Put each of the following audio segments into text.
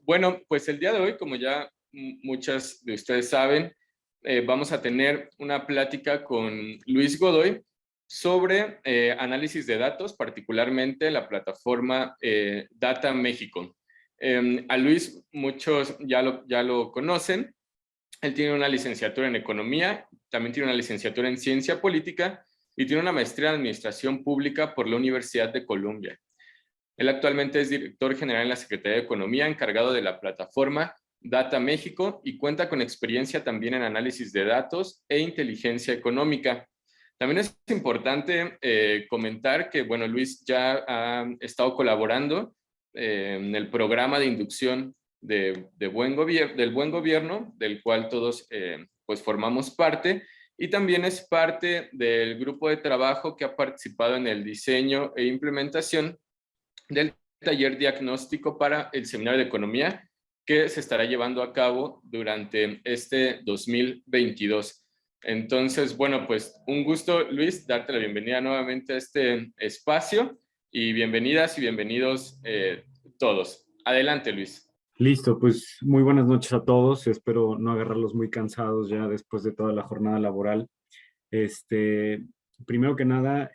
Bueno, pues el día de hoy, como ya muchas de ustedes saben, vamos a tener una plática con Luis Godoy sobre análisis de datos, particularmente la plataforma Data México. A Luis muchos ya lo conocen. Él tiene una licenciatura en Economía, también tiene una licenciatura en Ciencia Política y tiene una maestría en Administración Pública por la Universidad de Columbia. Él actualmente es director general en la Secretaría de Economía, encargado de la plataforma Data México y cuenta con experiencia también en análisis de datos e inteligencia económica. También es importante comentar que, bueno, Luis ya ha estado colaborando en el programa de inducción del buen gobierno, del cual todos pues formamos parte, y también es parte del grupo de trabajo que ha participado en el diseño e implementación del taller diagnóstico para el Seminario de Economía que se estará llevando a cabo durante este 2022. Entonces, bueno, pues un gusto, Luis, darte la bienvenida nuevamente a este espacio y bienvenidas y bienvenidos todos. Adelante, Luis. Listo, pues muy buenas noches a todos. Espero no agarrarlos muy cansados ya después de toda la jornada laboral. Primero que nada,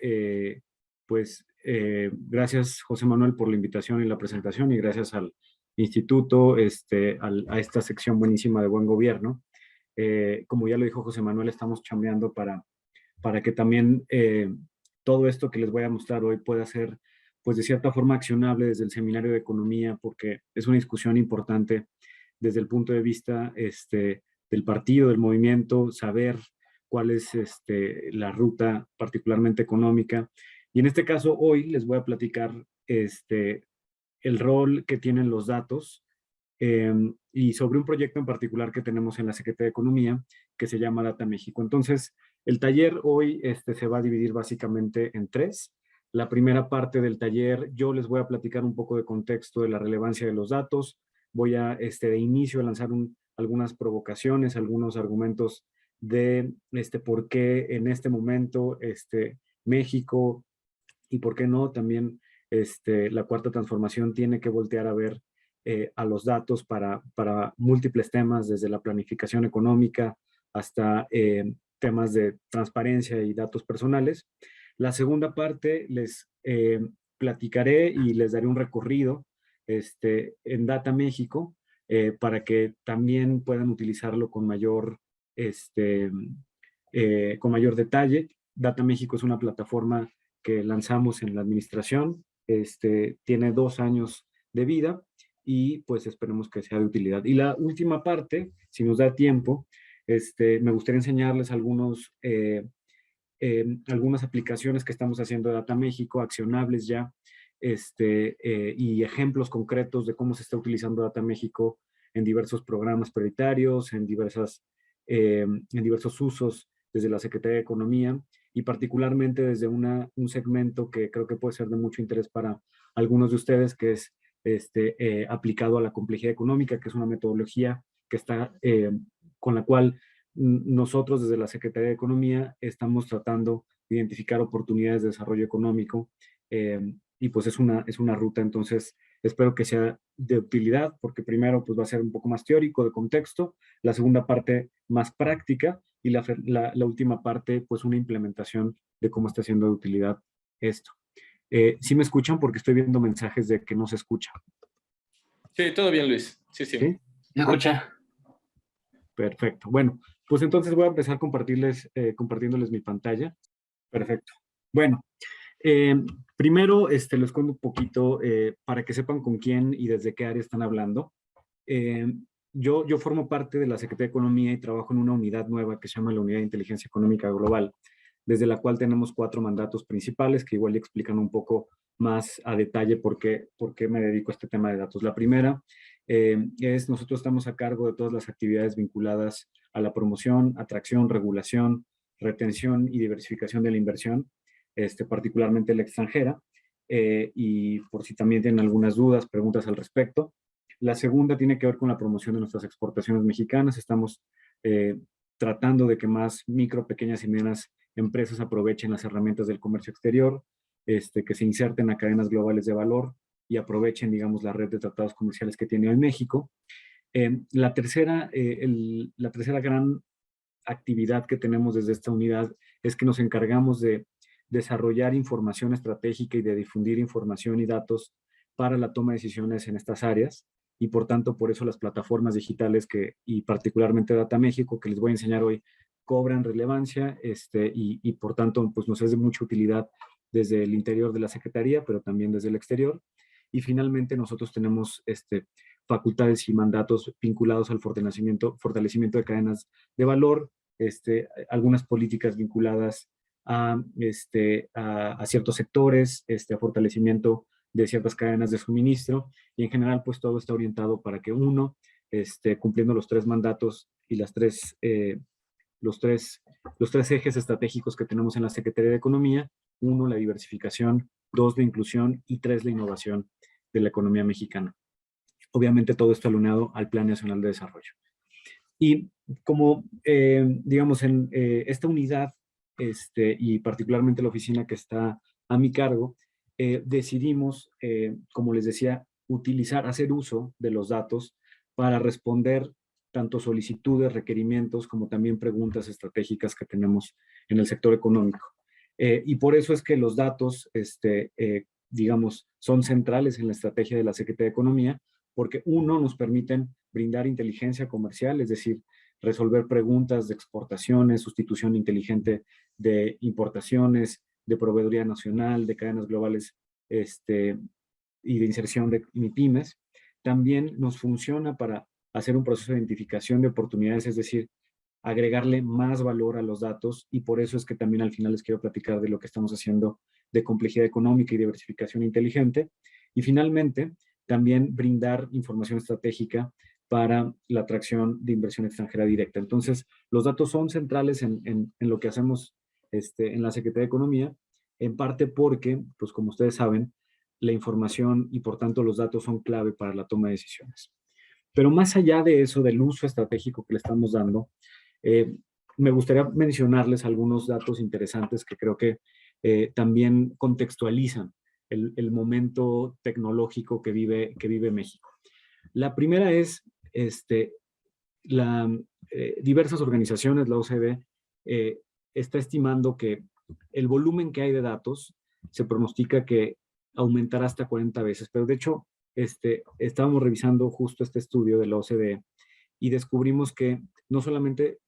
gracias José Manuel por la invitación y la presentación y gracias al instituto, a esta sección buenísima de Buen Gobierno. Como ya lo dijo José Manuel, estamos chambeando para que también todo esto que les voy a mostrar hoy pueda ser, pues de cierta forma, accionable desde el Seminario de Economía, porque es una discusión importante desde el punto de vista del partido, del movimiento, saber cuál es la ruta particularmente económica. Y en este caso, hoy les voy a platicar el rol que tienen los datos y sobre un proyecto en particular que tenemos en la Secretaría de Economía que se llama Data México. Entonces, el taller hoy se va a dividir básicamente en tres. La primera parte del taller, yo les voy a platicar un poco de contexto de la relevancia de los datos. Voy a, de inicio, a lanzar algunas provocaciones, algunos argumentos de por qué en este momento México y por qué no también la cuarta transformación tiene que voltear a ver a los datos para múltiples temas, desde la planificación económica hasta temas de transparencia y datos personales. La segunda parte les platicaré y les daré un recorrido en Data México para que también puedan utilizarlo con mayor detalle. Data México es una plataforma que lanzamos en la administración, tiene 2 años de vida y pues esperemos que sea de utilidad. Y la última parte, si nos da tiempo, me gustaría enseñarles algunas aplicaciones que estamos haciendo de Data México, accionables ya, y ejemplos concretos de cómo se está utilizando Data México en diversos programas prioritarios, en diversos usos desde la Secretaría de Economía y particularmente desde un segmento que creo que puede ser de mucho interés para algunos de ustedes, que es aplicado a la complejidad económica, que es una metodología que está, con la cual nosotros desde la Secretaría de Economía estamos tratando de identificar oportunidades de desarrollo económico y pues es una ruta. Entonces espero que sea de utilidad porque primero pues va a ser un poco más teórico de contexto, la segunda parte más práctica y la última parte pues una implementación de cómo está siendo de utilidad esto. ¿Sí me escuchan? Porque estoy viendo mensajes de que no se escucha. Sí, todo bien, Luis. Sí, sí. ¿Sí? ¿Me escucha? Perfecto. Bueno, pues entonces voy a empezar compartiéndoles mi pantalla. Perfecto. Bueno, primero les cuento un poquito para que sepan con quién y desde qué área están hablando. Yo formo parte de la Secretaría de Economía y trabajo en una unidad nueva que se llama la Unidad de Inteligencia Económica Global, desde la cual tenemos 4 mandatos principales que igual explican un poco más a detalle por qué me dedico a este tema de datos. La primera nosotros estamos a cargo de todas las actividades vinculadas a la promoción, atracción, regulación, retención y diversificación de la inversión, particularmente la extranjera, y por si también tienen algunas dudas, preguntas al respecto. La segunda tiene que ver con la promoción de nuestras exportaciones mexicanas. Estamos tratando de que más micro, pequeñas y medianas empresas aprovechen las herramientas del comercio exterior, que se inserten a cadenas globales de valor y aprovechen, digamos, la red de tratados comerciales que tiene hoy México. La tercera gran actividad que tenemos desde esta unidad es que nos encargamos de desarrollar información estratégica y de difundir información y datos para la toma de decisiones en estas áreas, y por tanto, por eso las plataformas digitales y particularmente Data México, que les voy a enseñar hoy, cobran relevancia y por tanto, pues nos es de mucha utilidad desde el interior de la Secretaría, pero también desde el exterior. Y finalmente nosotros tenemos facultades y mandatos vinculados al fortalecimiento de cadenas de valor, algunas políticas vinculadas a ciertos sectores, a fortalecimiento de ciertas cadenas de suministro, y en general pues todo está orientado para que uno, cumpliendo los 3 mandatos y los tres ejes estratégicos que tenemos en la Secretaría de Economía: 1, la diversificación; 2, la inclusión; y 3, la innovación de la economía mexicana. Obviamente todo esto alineado al Plan Nacional de Desarrollo. Y como, digamos, en esta unidad, y particularmente la oficina que está a mi cargo, decidimos, como les decía, hacer uso de los datos para responder tanto solicitudes, requerimientos, como también preguntas estratégicas que tenemos en el sector económico. Y por eso es que los datos, digamos, son centrales en la estrategia de la Secretaría de Economía, porque uno, nos permiten brindar inteligencia comercial, es decir, resolver preguntas de exportaciones, sustitución inteligente de importaciones, de proveeduría nacional, de cadenas globales y de inserción de MIPYMES. También nos funciona para hacer un proceso de identificación de oportunidades, es decir, agregarle más valor a los datos, y por eso es que también al final les quiero platicar de lo que estamos haciendo de complejidad económica y diversificación inteligente. Y finalmente, también brindar información estratégica para la atracción de inversión extranjera directa. Entonces, los datos son centrales en lo que hacemos en la Secretaría de Economía, en parte porque, pues como ustedes saben, la información y por tanto los datos son clave para la toma de decisiones. Pero más allá de eso, del uso estratégico que le estamos dando, me gustaría mencionarles algunos datos interesantes que creo que también contextualizan el momento tecnológico que vive México. La primera es, diversas organizaciones, la OCDE, está estimando que el volumen que hay de datos se pronostica que aumentará hasta 40 veces, pero de hecho, estábamos revisando justo este estudio de la OCDE y descubrimos que no solamente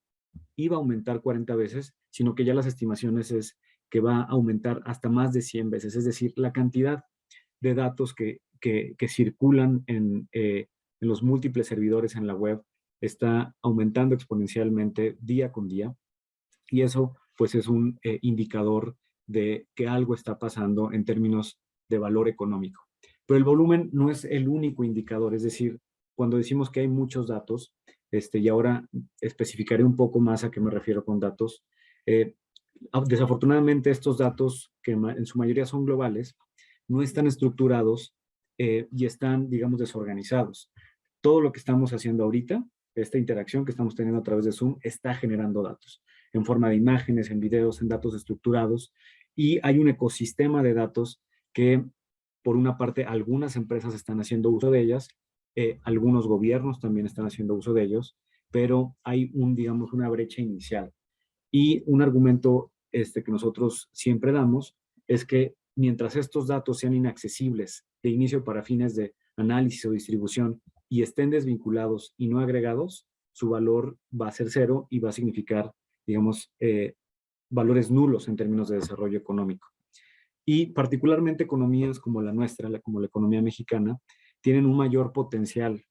iba a aumentar 40 veces, sino que ya las estimaciones es que va a aumentar hasta más de 100 veces. Es decir, la cantidad de datos que circulan en los múltiples servidores en la web está aumentando exponencialmente día con día, y eso pues es un indicador de que algo está pasando en términos de valor económico. Pero el volumen no es el único indicador, es decir, cuando decimos que hay muchos datos, y ahora especificaré un poco más a qué me refiero con datos, desafortunadamente estos datos, que en su mayoría son globales, no están estructurados y están, digamos, desorganizados. Todo lo que estamos haciendo ahorita, esta interacción que estamos teniendo a través de Zoom, está generando datos en forma de imágenes, en videos, en datos estructurados, y hay un ecosistema de datos que, por una parte, algunas empresas están haciendo uso de ellas, algunos gobiernos también están haciendo uso de ellos, pero hay digamos, una brecha inicial. Y un argumento que nosotros siempre damos es que mientras estos datos sean inaccesibles de inicio para fines de análisis o distribución y estén desvinculados y no agregados, su valor va a ser 0 y va a significar, digamos, valores nulos en términos de desarrollo económico. Y particularmente economías como la nuestra, como la economía mexicana, tienen un mayor potencial.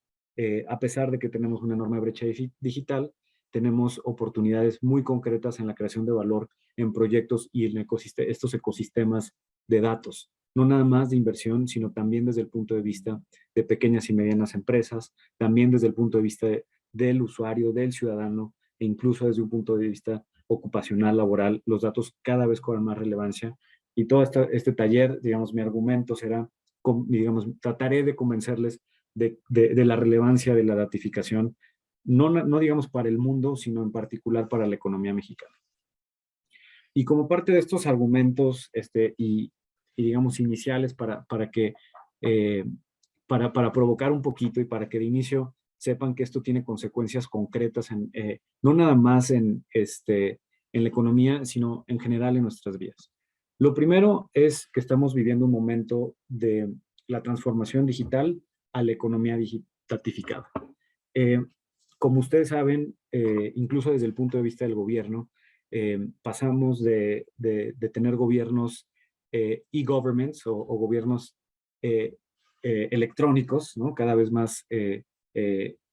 A pesar de que tenemos una enorme brecha digital, tenemos oportunidades muy concretas en la creación de valor en proyectos y en estos ecosistemas de datos. No nada más de inversión, sino también desde el punto de vista de pequeñas y medianas empresas, también desde el punto de vista del usuario, del ciudadano, e incluso desde un punto de vista ocupacional, laboral. Los datos cada vez cobran más relevancia, y todo este taller, digamos, mi argumento será, digamos, trataré de convencerles de la relevancia de la datificación, no digamos para el mundo, sino en particular para la economía mexicana. Y como parte de estos argumentos y digamos iniciales para que para provocar un poquito y para que de inicio sepan que esto tiene consecuencias concretas, no nada más en la economía, sino en general en nuestras vidas. Lo primero es que estamos viviendo un momento de la transformación digital a la economía digitatificada. Como ustedes saben, incluso desde el punto de vista del gobierno, pasamos de tener gobiernos e-governments o gobiernos electrónicos, ¿no? Cada vez más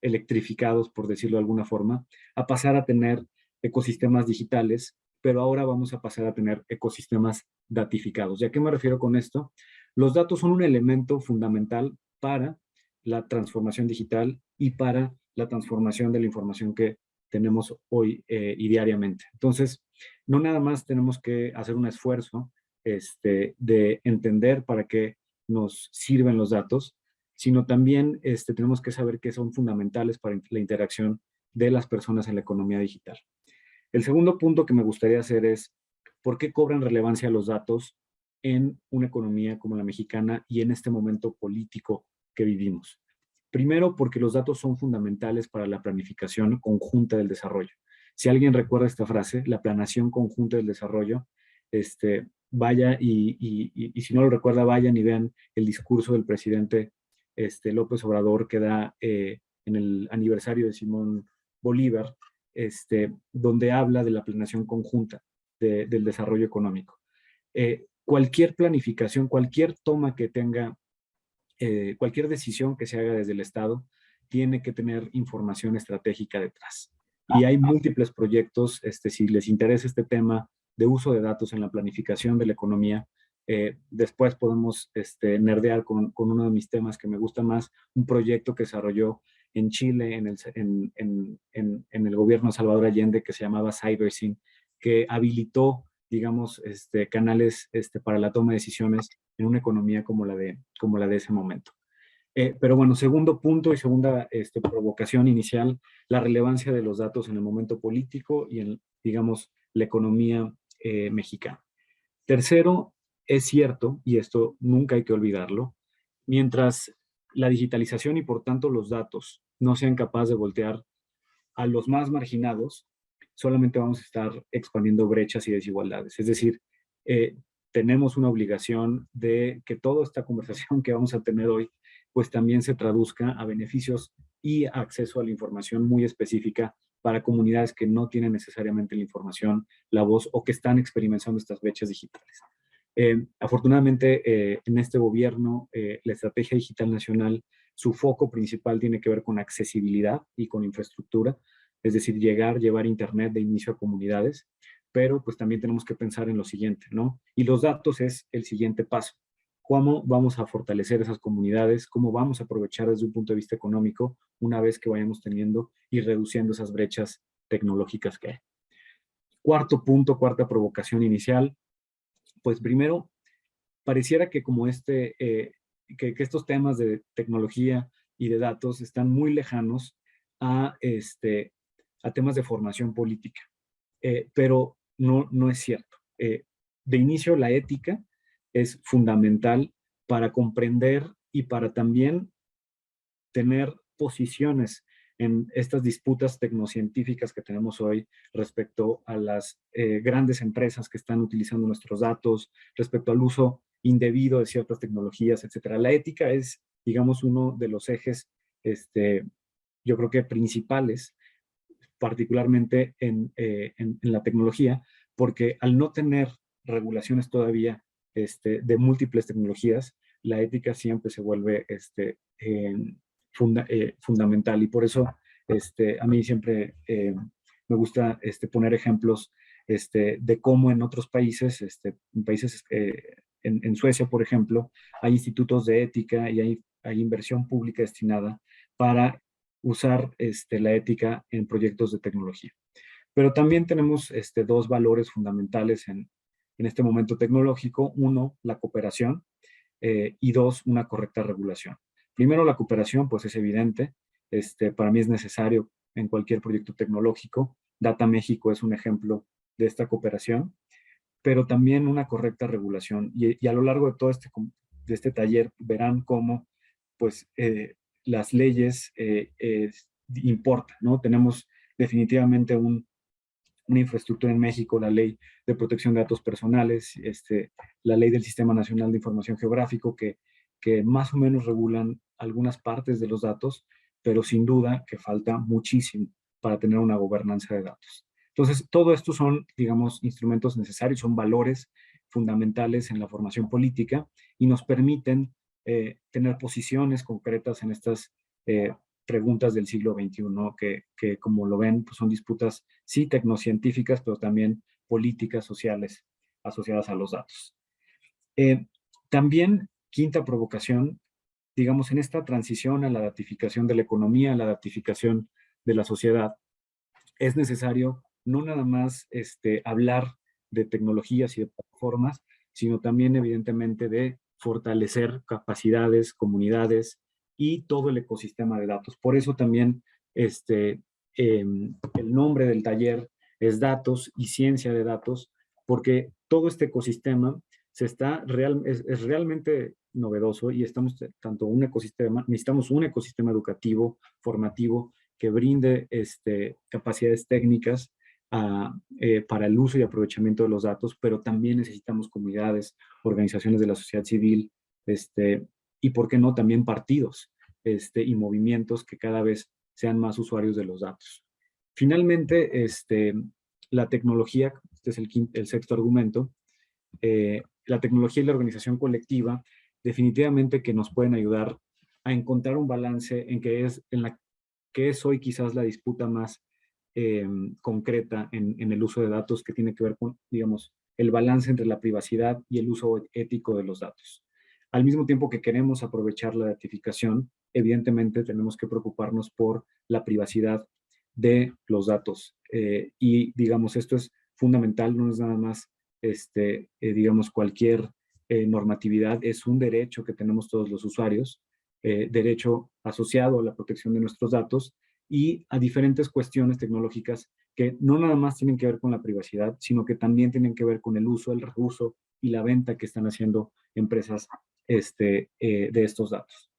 electrificados, por decirlo de alguna forma, a pasar a tener ecosistemas digitales, pero ahora vamos a pasar a tener ecosistemas datificados. ¿Y a qué me refiero con esto? Los datos son un elemento fundamental para la transformación digital y para la transformación de la información que tenemos hoy y diariamente. Entonces, no nada más tenemos que hacer un esfuerzo de entender para qué nos sirven los datos, sino también tenemos que saber que son fundamentales para la interacción de las personas en la economía digital. El segundo punto que me gustaría hacer es, ¿por qué cobran relevancia los datos en una economía como la mexicana y en este momento político que vivimos? Primero, porque los datos son fundamentales para la planificación conjunta del desarrollo. Si alguien recuerda esta frase, la planeación conjunta del desarrollo, vaya y si no lo recuerda, vayan y vean el discurso del presidente López Obrador que da en el aniversario de Simón Bolívar, donde habla de la planeación conjunta del desarrollo económico. Cualquier planificación, cualquier toma que tenga, cualquier decisión que se haga desde el Estado, tiene que tener información estratégica detrás. Y hay múltiples proyectos, si les interesa este tema de uso de datos en la planificación de la economía, después podemos nerdear con uno de mis temas que me gusta más, un proyecto que desarrolló en Chile, en el gobierno de Salvador Allende, que se llamaba CyberSyn, que habilitó, digamos, canales para la toma de decisiones en una economía como la de ese momento. Pero bueno, segundo punto y segunda provocación inicial, la relevancia de los datos en el momento político y en, digamos, la economía mexicana. Tercero, es cierto, y esto nunca hay que olvidarlo, mientras la digitalización y por tanto los datos no sean capaces de voltear a los más marginados, solamente vamos a estar expandiendo brechas y desigualdades. Es decir, tenemos una obligación de que toda esta conversación que vamos a tener hoy, pues también se traduzca a beneficios y acceso a la información muy específica para comunidades que no tienen necesariamente la información, la voz o que están experimentando estas brechas digitales. Afortunadamente, en este gobierno, la Estrategia Digital Nacional, su foco principal tiene que ver con accesibilidad y con infraestructura, es decir, llevar Internet de inicio a comunidades, pero pues también tenemos que pensar en lo siguiente, ¿no? Y los datos es el siguiente paso. ¿Cómo vamos a fortalecer esas comunidades? ¿Cómo vamos a aprovechar desde un punto de vista económico una vez que vayamos teniendo y reduciendo esas brechas tecnológicas que hay? Cuarto punto, cuarta provocación inicial, pues primero, pareciera que como que estos temas de tecnología y de datos están muy lejanos a temas de formación política, pero no es cierto. De inicio, la ética es fundamental para comprender y para también tener posiciones en estas disputas tecnocientíficas que tenemos hoy respecto a las grandes empresas que están utilizando nuestros datos, respecto al uso indebido de ciertas tecnologías, etcétera. La ética es, digamos, uno de los ejes, yo creo que principales, particularmente en la tecnología, porque al no tener regulaciones todavía de múltiples tecnologías, la ética siempre se vuelve fundamental. Y por eso a mí siempre me gusta poner ejemplos de cómo en otros países, en Suecia, por ejemplo, hay institutos de ética y hay inversión pública destinada para usar la ética en proyectos de tecnología. Pero también tenemos dos valores fundamentales en este momento tecnológico. Uno, la cooperación, y dos, una correcta regulación. Primero, la cooperación, pues es evidente. Para mí es necesario en cualquier proyecto tecnológico. Data México es un ejemplo de esta cooperación, pero también una correcta regulación. Y a lo largo de todo este este taller verán cómo pues, las leyes importan, ¿no? Tenemos definitivamente una infraestructura en México, la Ley de Protección de Datos Personales, la Ley del Sistema Nacional de Información Geográfico, que más o menos regulan algunas partes de los datos, pero sin duda que falta muchísimo para tener una gobernanza de datos. Entonces, todo esto son, digamos, instrumentos necesarios, son valores fundamentales en la formación política y nos permiten tener posiciones concretas en estas preguntas del siglo XXI, ¿no? que como lo ven, pues son disputas, sí, tecnocientíficas, pero también políticas, sociales, asociadas a los datos. También, quinta provocación, digamos, en esta transición a la datificación de la economía, a la datificación de la sociedad, es necesario no nada más hablar de tecnologías y de plataformas, sino también, evidentemente, de fortalecer capacidades, comunidades y todo el ecosistema de datos. Por eso también el nombre del taller es Datos y Ciencia de Datos, porque todo este ecosistema es realmente novedoso y necesitamos un ecosistema educativo, formativo, que brinde capacidades técnicas para el uso y aprovechamiento de los datos, pero también necesitamos comunidades, organizaciones de la sociedad civil, y por qué no también partidos y movimientos que cada vez sean más usuarios de los datos. Finalmente, la tecnología, este es el sexto argumento, la tecnología y la organización colectiva definitivamente que nos pueden ayudar a encontrar un balance en la que es hoy quizás la disputa más concreta en el uso de datos, que tiene que ver con, digamos, el balance entre la privacidad y el uso ético de los datos. Al mismo tiempo que queremos aprovechar la datificación, evidentemente tenemos que preocuparnos por la privacidad de los datos. Y, digamos, esto es fundamental, no es nada más, digamos, cualquier normatividad, es un derecho que tenemos todos los usuarios, derecho asociado a la protección de nuestros datos y a diferentes cuestiones tecnológicas que no nada más tienen que ver con la privacidad, sino que también tienen que ver con el uso, el reuso y la venta que están haciendo empresas de estos datos.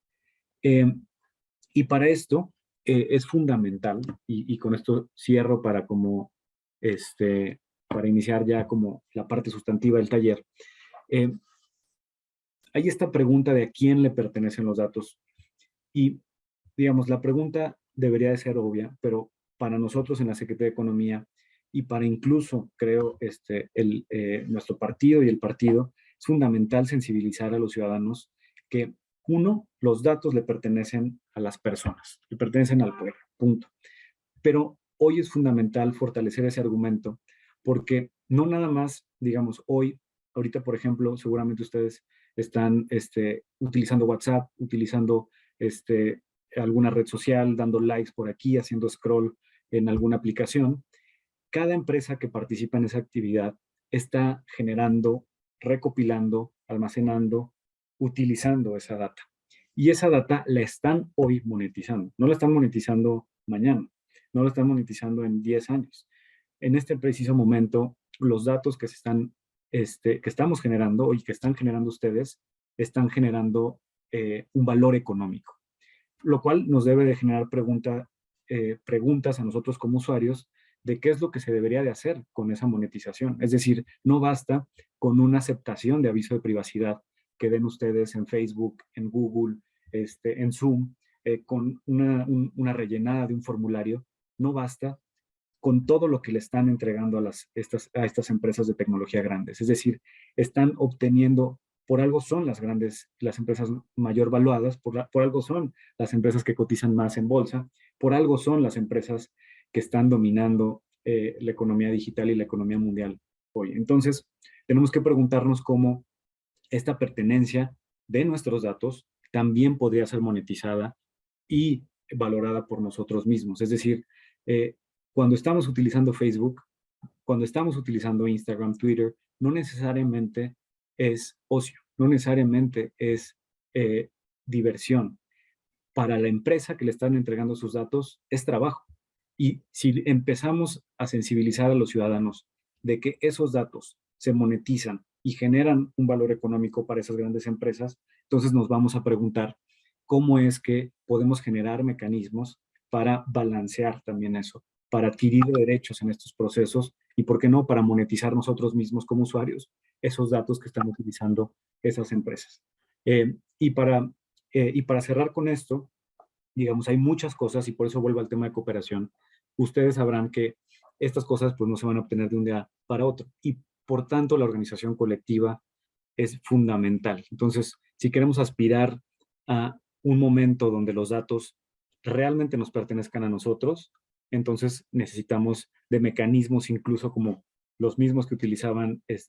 Y para esto es fundamental, y con esto cierro para para iniciar ya como la parte sustantiva del taller, hay esta pregunta de a quién le pertenecen los datos. Y, digamos, la pregunta debería de ser obvia, pero para nosotros en la Secretaría de Economía y para incluso, creo, nuestro partido y el partido, es fundamental sensibilizar a los ciudadanos que, uno, los datos le pertenecen a las personas, le pertenecen al pueblo, punto. Pero hoy es fundamental fortalecer ese argumento porque no nada más, digamos, ahorita, por ejemplo, seguramente ustedes están utilizando WhatsApp, utilizando alguna red social, dando likes por aquí, haciendo scroll en alguna aplicación. Cada empresa que participa en esa actividad está generando, recopilando, almacenando, utilizando esa data. Y esa data la están hoy monetizando. No la están monetizando mañana, no la están monetizando en 10 años. En este preciso momento, los datos que estamos generando y que están generando ustedes, están generando un valor económico, lo cual nos debe de generar preguntas a nosotros como usuarios de qué es lo que se debería de hacer con esa monetización. Es decir, no basta con una aceptación de aviso de privacidad que den ustedes en Facebook, en Google, en Zoom, con una rellenada de un formulario. No basta con todo lo que le están entregando a estas empresas de tecnología grandes. Es decir, están obteniendo, por algo son las empresas mayor valuadas, por algo son las empresas que cotizan más en bolsa, por algo son las empresas que están dominando la economía digital y la economía mundial hoy. Entonces, tenemos que preguntarnos cómo esta pertenencia de nuestros datos también podría ser monetizada y valorada por nosotros mismos. Es decir, cuando estamos utilizando Facebook, cuando estamos utilizando Instagram, Twitter, no necesariamente es ocio, no necesariamente es diversión. Para la empresa que le están entregando sus datos es trabajo. Y si empezamos a sensibilizar a los ciudadanos de que esos datos se monetizan y generan un valor económico para esas grandes empresas, Entonces nos vamos a preguntar cómo es que podemos generar mecanismos para balancear también eso, para adquirir derechos en estos procesos y, ¿por qué no?, para monetizar nosotros mismos como usuarios esos datos que están utilizando esas empresas. Y para cerrar con esto, digamos, hay muchas cosas y por eso vuelvo al tema de cooperación. Ustedes sabrán que estas cosas pues no se van a obtener de un día para otro y por tanto la organización colectiva es fundamental. Entonces, si queremos aspirar a un momento donde los datos realmente nos pertenezcan a nosotros, entonces necesitamos de mecanismos incluso como los mismos que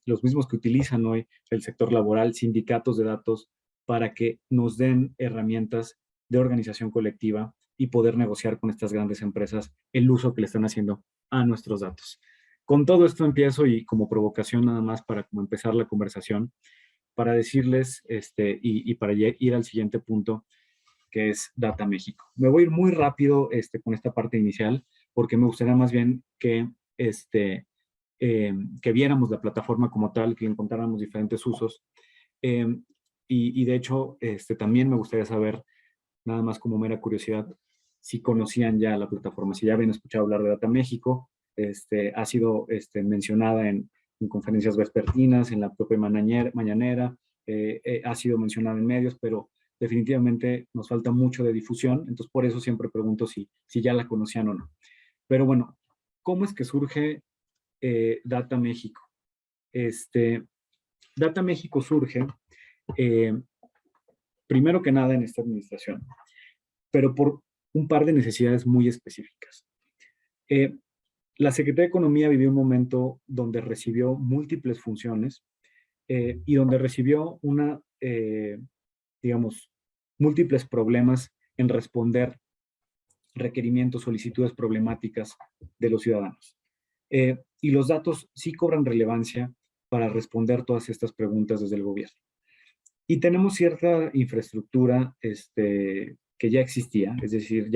los mismos que utilizan hoy el sector laboral, sindicatos de datos, para que nos den herramientas de organización colectiva y poder negociar con estas grandes empresas el uso que le están haciendo a nuestros datos. Con todo esto empiezo y como provocación nada más para como empezar la conversación, para decirles y para ir al siguiente punto, que es Data México. Me voy a ir muy rápido con esta parte inicial, porque me gustaría más bien que viéramos la plataforma como tal, que encontráramos diferentes usos. Y de hecho, también me gustaría saber, nada más como mera curiosidad, si conocían ya la plataforma, si ya habían escuchado hablar de Data México. Ha sido mencionada en conferencias vespertinas, en la propia mañanera, ha sido mencionada en medios, pero definitivamente nos falta mucho de difusión, entonces por eso siempre pregunto si ya la conocían o no. Pero bueno, ¿cómo es que surge Data México? Data México surge, primero que nada, en esta administración, pero por un par de necesidades muy específicas. La Secretaría de Economía vivió un momento donde recibió múltiples funciones y donde recibió digamos, múltiples problemas en responder requerimientos, solicitudes problemáticas de los ciudadanos. Y los datos sí cobran relevancia para responder todas estas preguntas desde el gobierno. Y tenemos cierta infraestructura que ya existía, es decir,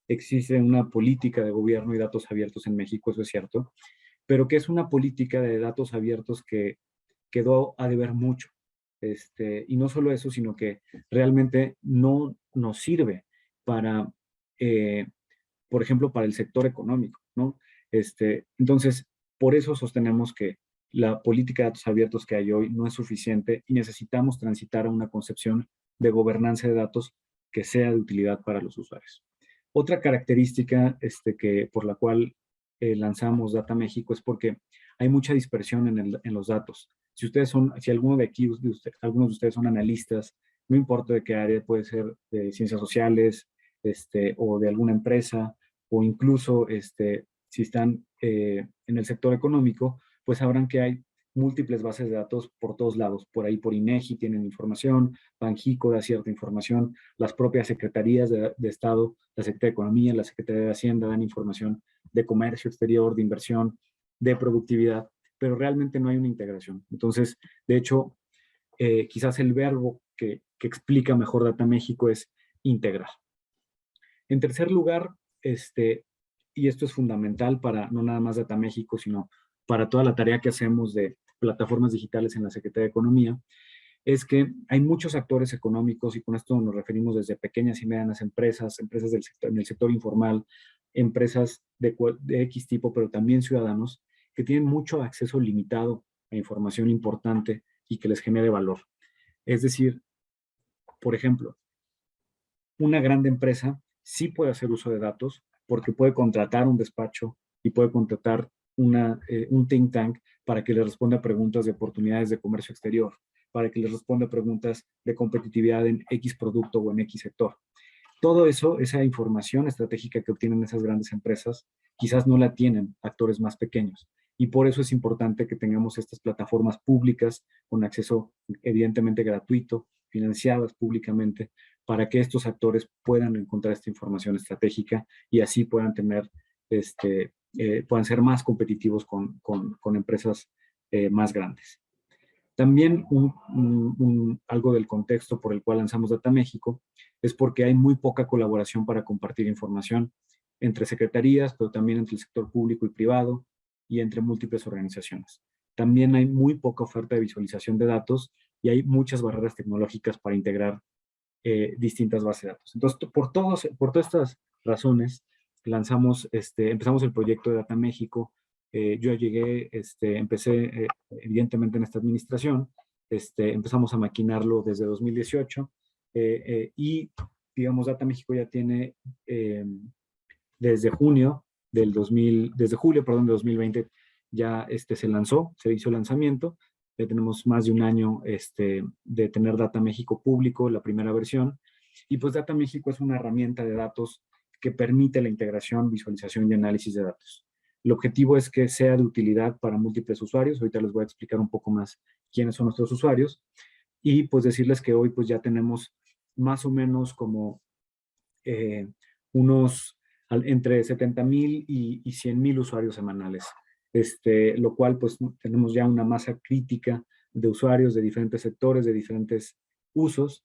existe una política de gobierno y datos abiertos en México, eso es cierto, pero que es una política de datos abiertos que quedó a deber mucho. Y no solo eso, sino que realmente no nos sirve para, por ejemplo, para el sector económico, ¿no? Entonces, por eso sostenemos que la política de datos abiertos que hay hoy no es suficiente y necesitamos transitar a una concepción de gobernanza de datos que sea de utilidad para los usuarios. Otra característica por la cual lanzamos Data México es porque hay mucha dispersión en los datos. Si algunos de ustedes son analistas, no importa de qué área, puede ser de ciencias sociales, o de alguna empresa, o incluso si están en el sector económico, pues sabrán que hay múltiples bases de datos por todos lados. Por ahí por INEGI tienen información, Banxico da cierta información, las propias secretarías de Estado, la Secretaría de Economía, la Secretaría de Hacienda dan información de comercio exterior, de inversión, de productividad, pero realmente no hay una integración. Entonces, de hecho, quizás el verbo que explica mejor Data México es integrar. En tercer lugar, y esto es fundamental para no nada más Data México, sino para toda la tarea que hacemos de plataformas digitales en la Secretaría de Economía, es que hay muchos actores económicos, y con esto nos referimos desde pequeñas y medianas empresas en el sector informal, empresas de X tipo, pero también ciudadanos, que tienen mucho acceso limitado a información importante y que les genere valor. Es decir, por ejemplo, una gran empresa sí puede hacer uso de datos porque puede contratar un despacho y puede contratar un think tank para que le responda a preguntas de oportunidades de comercio exterior, para que les responda a preguntas de competitividad en X producto o en X sector. Todo eso, esa información estratégica que obtienen esas grandes empresas, quizás no la tienen actores más pequeños. Y por eso es importante que tengamos estas plataformas públicas con acceso evidentemente gratuito, financiadas públicamente, para que estos actores puedan encontrar esta información estratégica y así puedan puedan ser más competitivos con empresas más grandes. También algo del contexto por el cual lanzamos Data México es porque hay muy poca colaboración para compartir información entre secretarías, pero también entre el sector público y privado y entre múltiples organizaciones. También hay muy poca oferta de visualización de datos y hay muchas barreras tecnológicas para integrar distintas bases de datos. Entonces, por todas estas razones, empezamos el proyecto de Data México. Yo llegué, empecé evidentemente en esta administración, empezamos a maquinarlo desde 2018 y, digamos, Data México ya tiene desde julio, perdón, de 2020 ya se lanzó, se hizo el lanzamiento. Ya tenemos más de un año de tener Data México público, la primera versión. Y pues Data México es una herramienta de datos que permite la integración, visualización y análisis de datos. El objetivo es que sea de utilidad para múltiples usuarios. Ahorita les voy a explicar un poco más quiénes son nuestros usuarios. Y pues decirles que hoy pues ya tenemos más o menos como unos entre 70,000 y 100,000 usuarios semanales. Lo cual pues tenemos ya una masa crítica de usuarios de diferentes sectores, de diferentes usos,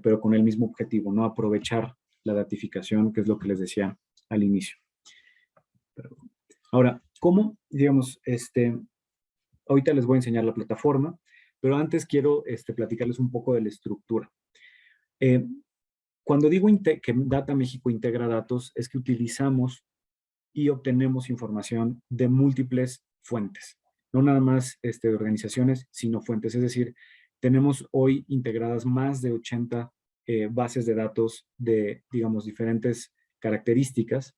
pero con el mismo objetivo, ¿no? Aprovechar la datificación, que es lo que les decía al inicio. Ahora, ¿cómo? Digamos, ahorita les voy a enseñar la plataforma, pero antes quiero platicarles un poco de la estructura. Cuando digo que Data México integra datos, es que utilizamos y obtenemos información de múltiples fuentes. No nada más de organizaciones, sino fuentes. Es decir, tenemos hoy integradas más de 80 bases de datos de, digamos, diferentes características,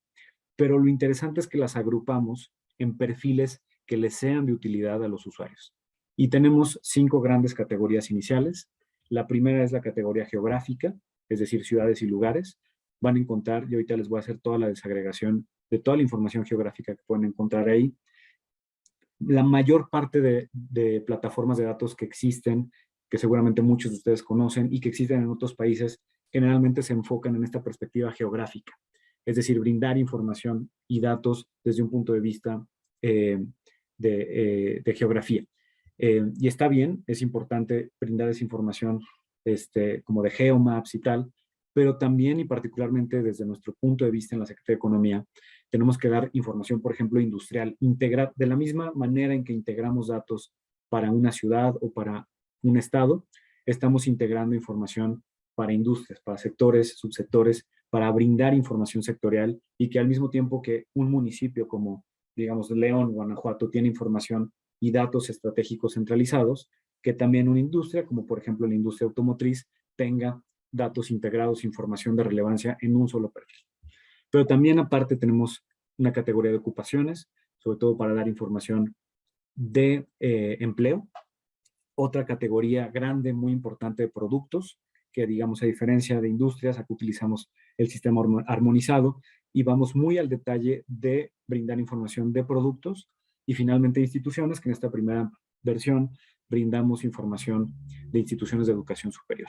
pero lo interesante es que las agrupamos en perfiles que les sean de utilidad a los usuarios. Y tenemos 5 grandes categorías iniciales. La primera es la categoría geográfica, es decir, ciudades y lugares. Van a encontrar, y ahorita les voy a hacer toda la desagregación de toda la información geográfica que pueden encontrar ahí. La mayor parte de plataformas de datos que existen, que seguramente muchos de ustedes conocen y que existen en otros países, generalmente se enfocan en esta perspectiva geográfica. Es decir, brindar información y datos desde un punto de vista de geografía. Y está bien, es importante brindar esa información como de geomaps y tal, pero también y particularmente desde nuestro punto de vista en la Secretaría de Economía, tenemos que dar información, por ejemplo, industrial, integrar de la misma manera en que integramos datos para una ciudad o para un estado, estamos integrando información para industrias, para sectores, subsectores, para brindar información sectorial y que al mismo tiempo que un municipio como, digamos, León, Guanajuato, tiene información y datos estratégicos centralizados, que también una industria, como por ejemplo la industria automotriz, tenga datos integrados, información de relevancia en un solo perfil. Pero también aparte tenemos una categoría de ocupaciones, sobre todo para dar información de empleo. Otra categoría grande, muy importante de productos, que digamos a diferencia de industrias, aquí utilizamos el sistema armonizado y vamos muy al detalle de brindar información de productos y finalmente instituciones, que en esta primera versión brindamos información de instituciones de educación superior.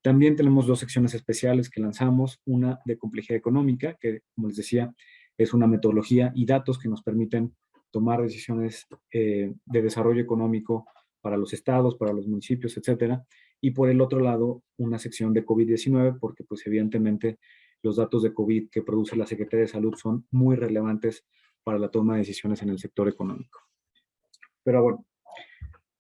También tenemos 2 secciones especiales que lanzamos, una de complejidad económica, que como les decía, es una metodología y datos que nos permiten tomar decisiones de desarrollo económico para los estados, para los municipios, etcétera. Y por el otro lado, una sección de COVID-19, porque pues evidentemente los datos de COVID que produce la Secretaría de Salud son muy relevantes para la toma de decisiones en el sector económico. Pero bueno,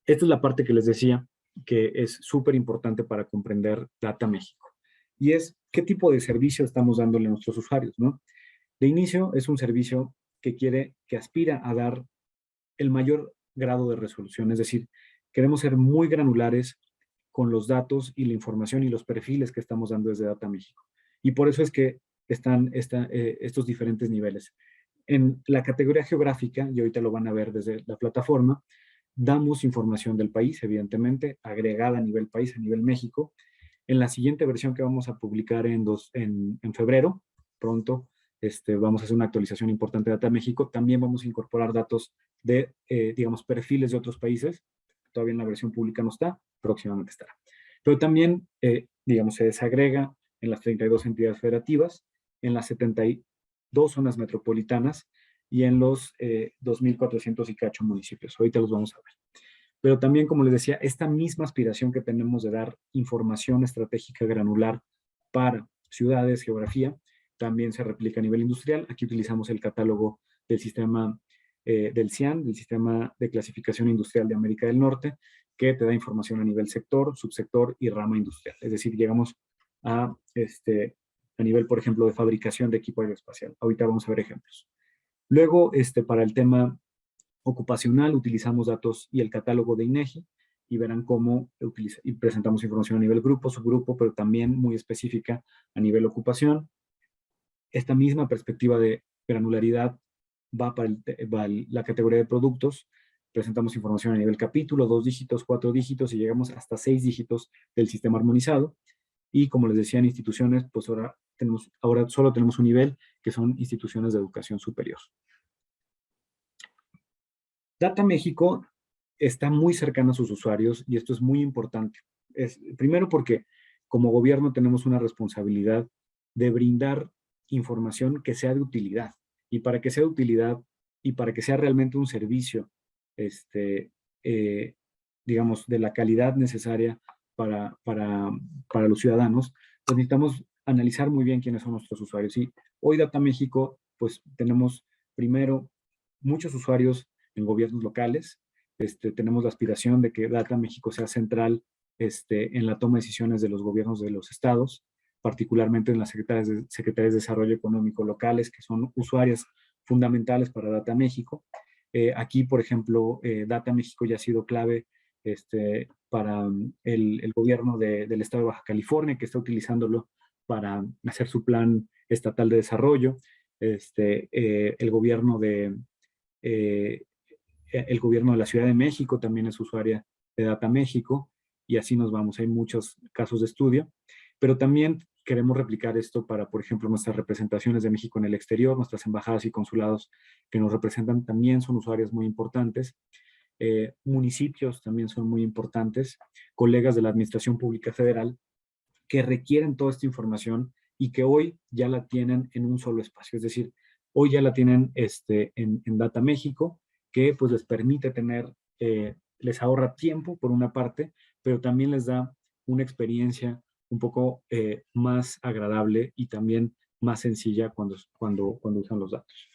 esta es la parte que les decía que es súper importante para comprender Data México. Y es qué tipo de servicio estamos dándole a nuestros usuarios, ¿no? De inicio es un servicio que aspira a dar el mayor grado de resolución, es decir, queremos ser muy granulares con los datos y la información y los perfiles que estamos dando desde Data México. Y por eso es que están estos diferentes niveles. En la categoría geográfica, y ahorita lo van a ver desde la plataforma, damos información del país, evidentemente, agregada a nivel país, a nivel México. En la siguiente versión que vamos a publicar en febrero, pronto, vamos a hacer una actualización importante de Data México. También vamos a incorporar datos de, digamos, perfiles de otros países. Todavía en la versión pública no está, próximamente estará. Pero también, digamos, se desagrega en las 32 entidades federativas, en las 72 zonas metropolitanas y en los 2,400 y cacho municipios. Ahorita los vamos a ver. Pero también, como les decía, esta misma aspiración que tenemos de dar información estratégica granular para ciudades, geografía, también se replica a nivel industrial. Aquí utilizamos el catálogo del sistema del CIAN, del Sistema de Clasificación Industrial de América del Norte, que te da información a nivel sector, subsector y rama industrial. Es decir, llegamos a nivel, por ejemplo, de fabricación de equipo aeroespacial. Ahorita vamos a ver ejemplos. Luego, para el tema ocupacional, utilizamos datos y el catálogo de INEGI, y verán cómo y presentamos información a nivel grupo, subgrupo, pero también muy específica a nivel ocupación. Esta misma perspectiva de granularidad va para la categoría de productos. Presentamos información a nivel capítulo, 2 dígitos, 4 dígitos, y llegamos hasta 6 dígitos del sistema armonizado. Y como les decía, en instituciones, pues ahora solo tenemos un nivel, que son instituciones de educación superior. Data México está muy cercana a sus usuarios, y esto es muy importante. Primero porque como gobierno tenemos una responsabilidad de brindar información que sea de utilidad, y para que sea de utilidad y para que sea realmente un servicio, digamos, de la calidad necesaria para los ciudadanos, pues necesitamos analizar muy bien quiénes son nuestros usuarios. Y hoy Data México, pues tenemos primero muchos usuarios en gobiernos locales. Tenemos la aspiración de que Data México sea central en la toma de decisiones de los gobiernos de los estados, particularmente en las secretarías de Desarrollo Económico locales, que son usuarias fundamentales para Data México. Aquí, por ejemplo, Data México ya ha sido clave para el gobierno del estado de Baja California, que está utilizándolo para hacer su plan estatal de desarrollo. El gobierno de la Ciudad de México también es usuaria de Data México, y así nos vamos. Hay muchos casos de estudio, pero también queremos replicar esto para, por ejemplo, nuestras representaciones de México en el exterior. Nuestras embajadas y consulados que nos representan también son usuarias muy importantes. Municipios también son muy importantes, colegas de la Administración Pública Federal, que requieren toda esta información y que hoy ya la tienen en un solo espacio. Es decir, hoy ya la tienen en Data México, que pues les permite tener, les ahorra tiempo por una parte, pero también les da una experiencia un poco más agradable y también más sencilla cuando usan los datos.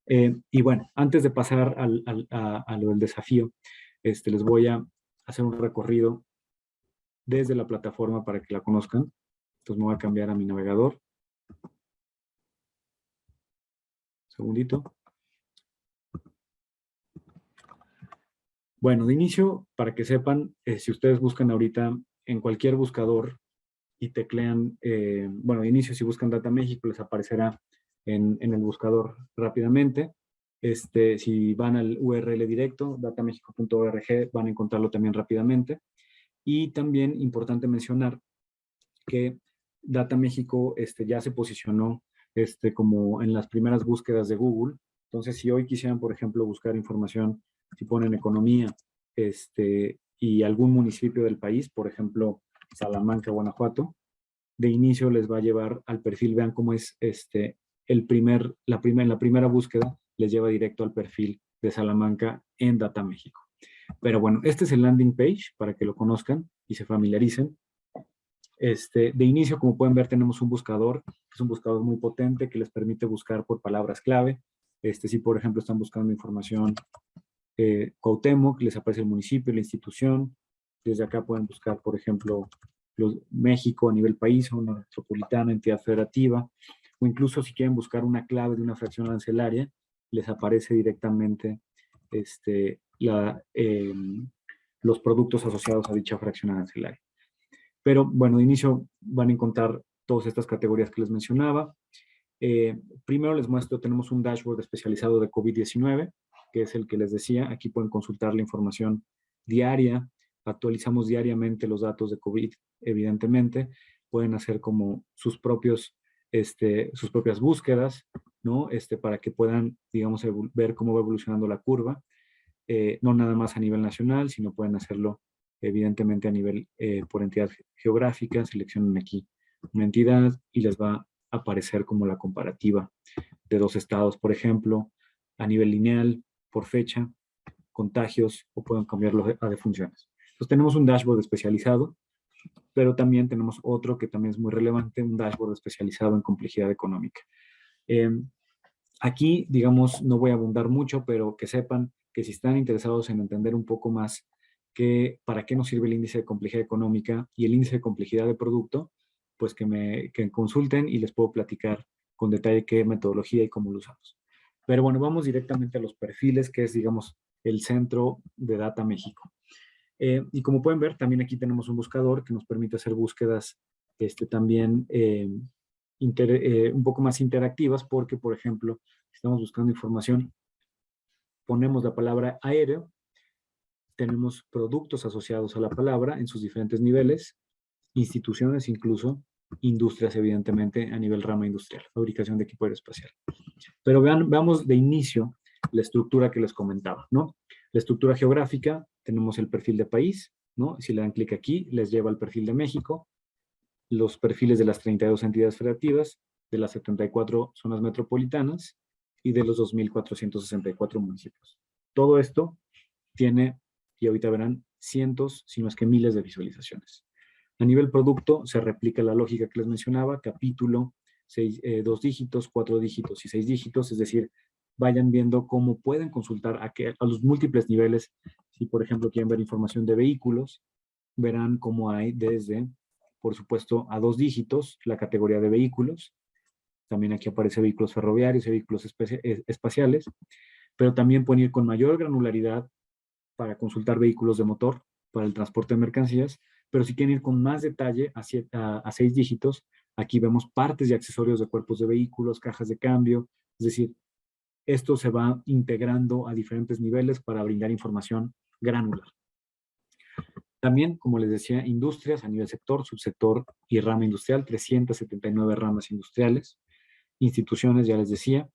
Y bueno, antes de pasar a lo del desafío, les voy a hacer un recorrido desde la plataforma para que la conozcan. Entonces me voy a cambiar a mi navegador. Segundito. Bueno, de inicio, para que sepan, si ustedes buscan ahorita en cualquier buscador y teclean, bueno, de inicio si buscan Data México les aparecerá en el buscador rápidamente. Si van al URL directo, datamexico.org, van a encontrarlo también rápidamente. Y también importante mencionar que Data México ya se posicionó como en las primeras búsquedas de Google. Entonces, si hoy quisieran, por ejemplo, buscar información, si ponen economía y algún municipio del país, por ejemplo, Salamanca, Guanajuato, de inicio les va a llevar al perfil. Vean cómo es la primera búsqueda les lleva directo al perfil de Salamanca en Data México. Pero bueno, este es el landing page para que lo conozcan y se familiaricen. De inicio, como pueden ver, tenemos un buscador, que es un buscador muy potente que les permite buscar por palabras clave. Si, por ejemplo, están buscando información Cuauhtémoc, les aparece el municipio, la institución. Desde acá pueden buscar, por ejemplo, México a nivel país, o una metropolitana, entidad federativa, o incluso si quieren buscar una clave de una fracción arancelaria, les aparece directamente los productos asociados a dicha fracción arancelaria. Pero bueno, de inicio van a encontrar todas estas categorías que les mencionaba. Primero les muestro, tenemos un dashboard especializado de COVID-19, que es el que les decía. Aquí pueden consultar la información diaria. Actualizamos diariamente los datos de COVID, evidentemente. Pueden hacer como sus propias búsquedas, ¿no? Para que puedan, digamos, ver cómo va evolucionando la curva. No nada más a nivel nacional, sino pueden hacerlo evidentemente a nivel por entidad geográfica. Seleccionan aquí una entidad y les va a aparecer como la comparativa de 2 estados, por ejemplo, a nivel lineal, por fecha, contagios, o pueden cambiarlo a defunciones. Entonces tenemos un dashboard especializado, pero también tenemos otro que también es muy relevante, un dashboard especializado en complejidad económica. Aquí, digamos, no voy a abundar mucho, pero que sepan que si están interesados en entender un poco más para qué nos sirve el índice de complejidad económica y el índice de complejidad de producto, pues que consulten y les puedo platicar con detalle qué metodología y cómo lo usamos. Pero bueno, vamos directamente a los perfiles, que es, digamos, el centro de Data México. Y como pueden ver, también aquí tenemos un buscador que nos permite hacer búsquedas también un poco más interactivas, porque, por ejemplo, si estamos buscando información, ponemos la palabra aéreo, tenemos productos asociados a la palabra en sus diferentes niveles, instituciones incluso, industrias evidentemente a nivel rama industrial, fabricación de equipo aeroespacial. Pero veamos de inicio la estructura que les comentaba, ¿no? La estructura geográfica, tenemos el perfil de país, ¿no? Si le dan clic aquí, les lleva al perfil de México, los perfiles de las 32 entidades federativas, de las 74 zonas metropolitanas y de los 2.464 municipios. Todo esto tiene, y ahorita verán, cientos, si no es que miles de visualizaciones. A nivel producto, se replica la lógica que les mencionaba, capítulo, 2 dígitos, 4 dígitos y 6 dígitos, es decir, vayan viendo cómo pueden consultar a los múltiples niveles. Si, por ejemplo, quieren ver información de vehículos, verán cómo hay desde, por supuesto, a 2 dígitos, la categoría de vehículos. También aquí aparece vehículos ferroviarios y vehículos espaciales, pero también pueden ir con mayor granularidad para consultar vehículos de motor, para el transporte de mercancías, pero si quieren ir con más detalle a 6 dígitos, aquí vemos partes y accesorios de cuerpos de vehículos, cajas de cambio, es decir, esto se va integrando a diferentes niveles para brindar información granular. También, como les decía, industrias a nivel sector, subsector y rama industrial, 379 ramas industriales, instituciones, ya les decía,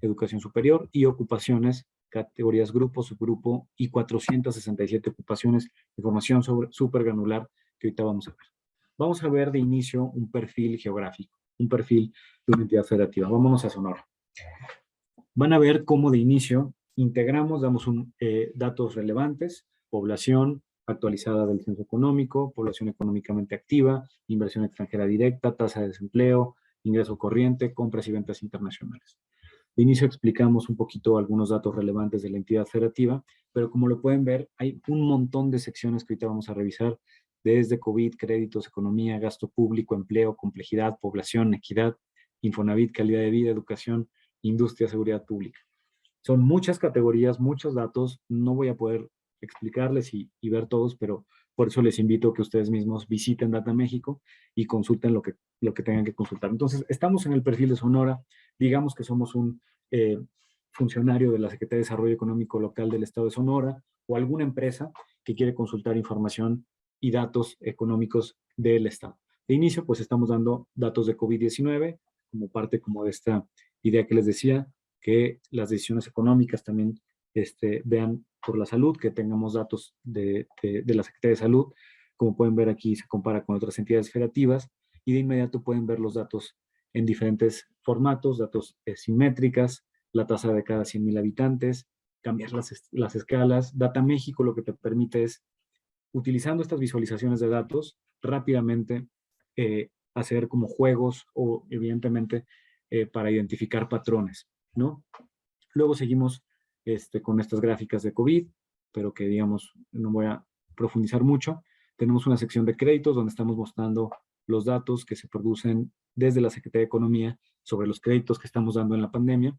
educación superior y ocupaciones, categorías grupo, subgrupo y 467 ocupaciones, información súper granular que ahorita vamos a ver. Vamos a ver de inicio un perfil geográfico, un perfil de una entidad federativa. Vámonos a Sonora. Van a ver cómo de inicio integramos, damos datos relevantes, población actualizada del censo económico, población económicamente activa, inversión extranjera directa, tasa de desempleo, ingreso corriente, compras y ventas internacionales. De inicio explicamos un poquito algunos datos relevantes de la entidad federativa, pero como lo pueden ver, hay un montón de secciones que ahorita vamos a revisar, desde COVID, créditos, economía, gasto público, empleo, complejidad, población, equidad, Infonavit, calidad de vida, educación, industria, seguridad pública. Son muchas categorías, muchos datos, no voy a poder explicarles y ver todos, pero por eso les invito a que ustedes mismos visiten Data México y consulten lo que tengan que consultar. Entonces, estamos en el perfil de Sonora, digamos que somos un funcionario de la Secretaría de Desarrollo Económico Local del Estado de Sonora o alguna empresa que quiere consultar información y datos económicos del Estado. De inicio, pues estamos dando datos de COVID-19 como parte como de esta idea que les decía, que las decisiones económicas también vean por la salud, que tengamos datos de la Secretaría de Salud. Como pueden ver aquí, se compara con otras entidades federativas y de inmediato pueden ver los datos en diferentes formatos, datos simétricas, la tasa de cada 100,000 habitantes, cambiar las escalas. Data México lo que te permite es, utilizando estas visualizaciones de datos, rápidamente hacer como juegos o evidentemente para identificar patrones, ¿no? Luego seguimos con estas gráficas de COVID, pero que digamos no voy a profundizar mucho. Tenemos una sección de créditos donde estamos mostrando los datos que se producen desde la Secretaría de Economía sobre los créditos que estamos dando en la pandemia,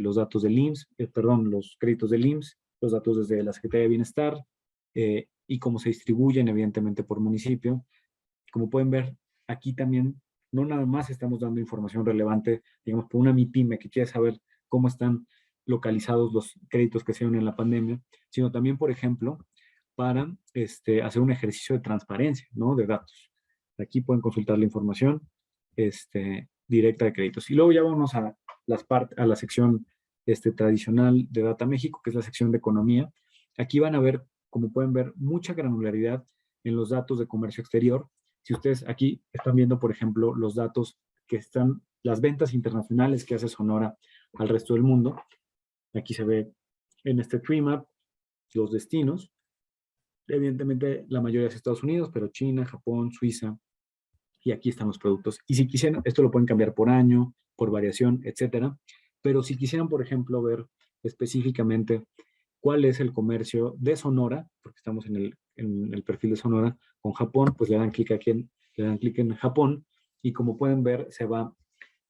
los datos del IMSS, los créditos del IMSS, los datos desde la Secretaría de Bienestar y cómo se distribuyen evidentemente por municipio. Como pueden ver, aquí también no nada más estamos dando información relevante, digamos, por una MIPYME que quiere saber cómo están localizados los créditos que se dieron en la pandemia, sino también, por ejemplo, para hacer un ejercicio de transparencia, ¿no? De datos. Aquí pueden consultar la información directa de créditos. Y luego ya vamos a la sección tradicional de Data México, que es la sección de economía. Aquí van a ver, como pueden ver, mucha granularidad en los datos de comercio exterior. Si ustedes aquí están viendo, por ejemplo, los datos que están, las ventas internacionales que hace Sonora al resto del mundo. Aquí se ve en este tree map los destinos. Evidentemente, la mayoría es Estados Unidos, pero China, Japón, Suiza, y aquí están los productos. Y si quisieran, esto lo pueden cambiar por año, por variación, etcétera. Pero si quisieran, por ejemplo, ver específicamente cuál es el comercio de Sonora, porque estamos en el perfil de Sonora con Japón, pues le dan clic aquí, le dan clic en Japón, y como pueden ver, se va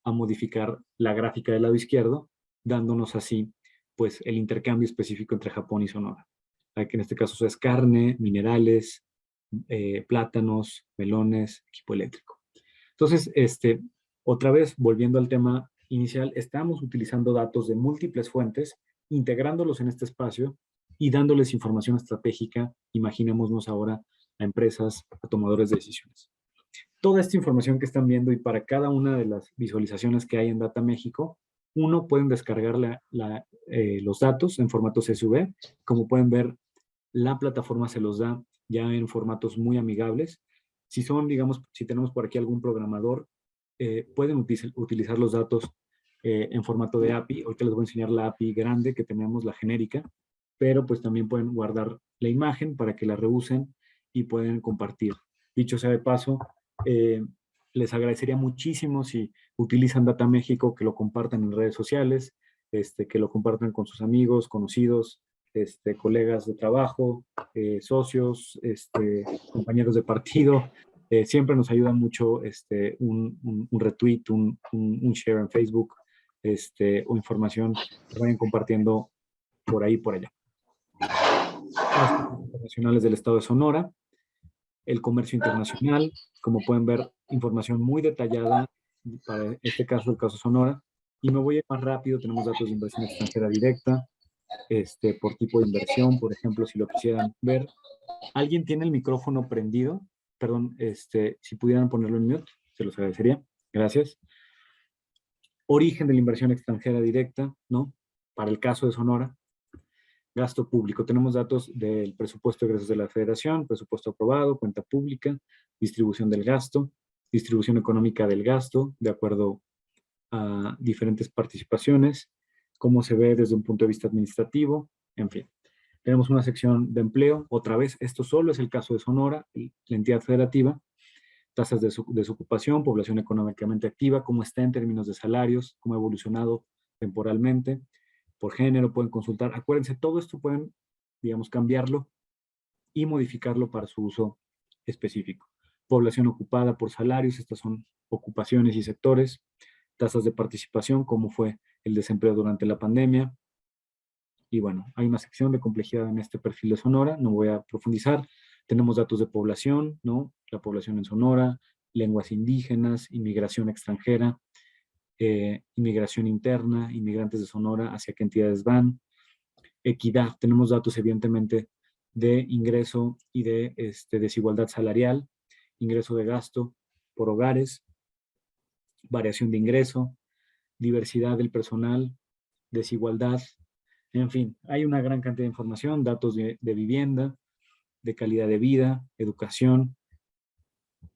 a modificar la gráfica del lado izquierdo, dándonos así pues el intercambio específico entre Japón y Sonora. Aquí en este caso es carne, minerales, plátanos, melones, equipo eléctrico. Entonces, otra vez, volviendo al tema inicial, estamos utilizando datos de múltiples fuentes, integrándolos en este espacio y dándoles información estratégica, imaginémonos ahora a empresas, a tomadores de decisiones. Toda esta información que están viendo y para cada una de las visualizaciones que hay en Data México, uno, pueden descargar los datos en formato CSV. Como pueden ver, la plataforma se los da ya en formatos muy amigables. Si son, digamos, si tenemos por aquí algún programador, pueden utilizar los datos en formato de API. Ahorita les voy a enseñar la API grande que tenemos, la genérica, pero pues también pueden guardar la imagen para que la reusen y pueden compartir. Dicho sea de paso, les agradecería muchísimo si utilizan Data México, que lo compartan en redes sociales, que lo compartan con sus amigos, conocidos, colegas de trabajo, socios, compañeros de partido. Siempre nos ayuda mucho un retweet, un share en Facebook, o información que vayan compartiendo por ahí y por allá. Las internacionales del estado de Sonora, el comercio internacional, como pueden ver, información muy detallada para este caso, el caso Sonora. Y me voy a ir más rápido, tenemos datos de inversión extranjera directa, por tipo de inversión, por ejemplo, si lo quisieran ver. ¿Alguien tiene el micrófono prendido? Perdón, si pudieran ponerlo en mute, se los agradecería. Gracias. Origen de la inversión extranjera directa, ¿no? Para el caso de Sonora. Gasto público. Tenemos datos del presupuesto de egresos de la Federación, presupuesto aprobado, cuenta pública, distribución del gasto, distribución económica del gasto, de acuerdo a diferentes participaciones, cómo se ve desde un punto de vista administrativo, en fin. Tenemos una sección de empleo, otra vez, esto solo es el caso de Sonora, la entidad federativa, tasas de desocupación, población económicamente activa, cómo está en términos de salarios, cómo ha evolucionado temporalmente, por género, pueden consultar. Acuérdense, todo esto pueden, digamos, cambiarlo y modificarlo para su uso específico. Población ocupada por salarios, estas son ocupaciones y sectores, tasas de participación, cómo fue el desempleo durante la pandemia. Y bueno, hay una sección de complejidad en este perfil de Sonora, no voy a profundizar. Tenemos datos de población, ¿no? La población en Sonora, lenguas indígenas, inmigración extranjera, inmigración interna, inmigrantes de Sonora, hacia qué entidades van. Equidad, tenemos datos evidentemente de ingreso y de desigualdad salarial, ingreso de gasto por hogares, variación de ingreso, diversidad del personal, desigualdad, en fin, hay una gran cantidad de información, datos de vivienda, de calidad de vida, educación.